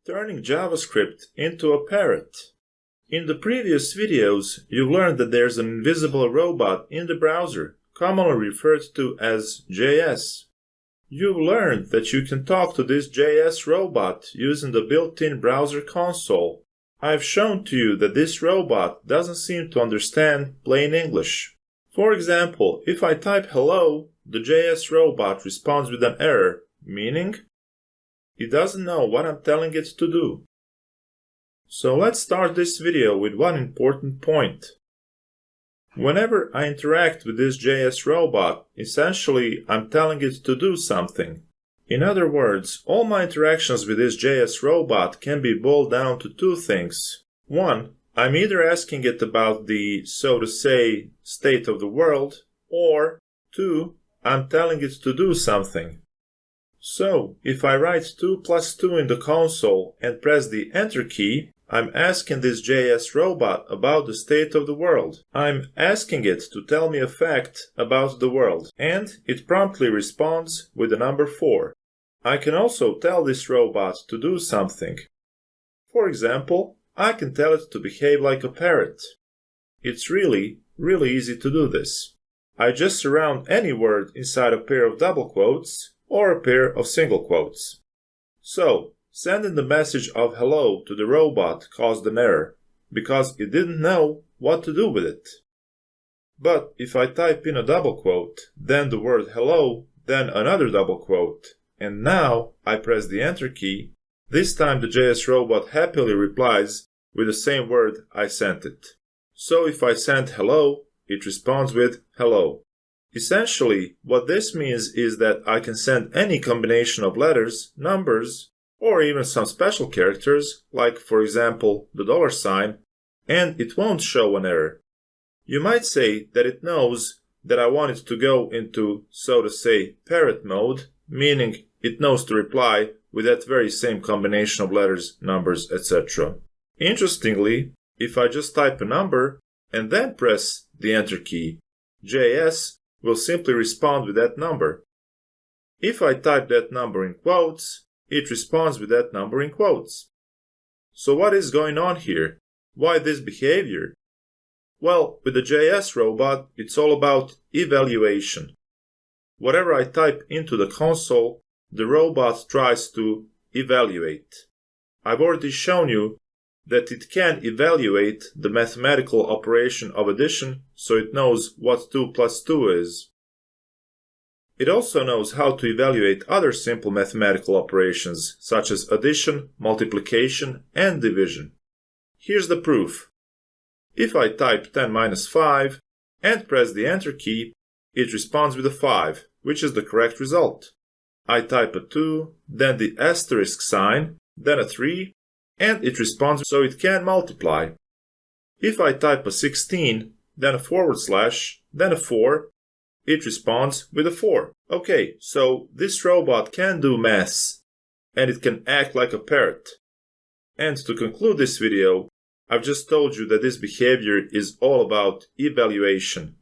Turning JavaScript into a parrot. In the previous videos, you've learned that there's an invisible robot in the browser, commonly referred to as JS. You've learned that you can talk to this JS robot using the built-in browser console. I've shown to you that this robot doesn't seem to understand plain English. For example, if I type hello, the JS robot responds with an error, meaning it doesn't know what I'm telling it to do. So let's start this video with one important point. Whenever I interact with this JS robot, essentially I'm telling it to do something. In other words, all my interactions with this JS robot can be boiled down to two things. One, I'm either asking it about the, so to say, state of the world, or two, I'm telling it to do something. So, if I write 2 + 2 in the console and press the Enter key, I'm asking this JS robot about the state of the world. I'm asking it to tell me a fact about the world, and it promptly responds with the number 4. I can also tell this robot to do something. For example, I can tell it to behave like a parrot. It's really easy to do this. I just surround any word inside a pair of double quotes or a pair of single quotes. So, sending the message of hello to the robot caused an error, because it didn't know what to do with it. But if I type in a double quote, then the word hello, then another double quote, and now I press the Enter key, this time the JS robot happily replies with the same word I sent it. So if I send hello, it responds with hello. Essentially, what this means is that I can send any combination of letters, numbers, or even some special characters, like for example the $, and it won't show an error. You might say that it knows that I want it to go into, so to say, parrot mode, meaning it knows to reply with that very same combination of letters, numbers, etc. Interestingly, if I just type a number and then press the Enter key, JS will simply respond with that number. If I type that number in quotes, it responds with that number in quotes. So what is going on here? Why this behavior? Well, with the JS robot, it's all about evaluation. Whatever I type into the console, the robot tries to evaluate. I've already shown you that it can evaluate the mathematical operation of addition, so it knows what 2 + 2 is. It also knows how to evaluate other simple mathematical operations, such as addition, multiplication, and division. Here's the proof. If I type 10 - 5 and press the Enter key, it responds with a 5, which is the correct result. I type a 2, then the asterisk sign, then a 3, and it responds so it can multiply. If I type a 16, then a /, then a 4, it responds with a 4. Okay, so this robot can do maths, and it can act like a parrot. And to conclude this video, I've just told you that this behavior is all about evaluation.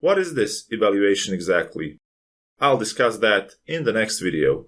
What is this evaluation exactly? I'll discuss that in the next video.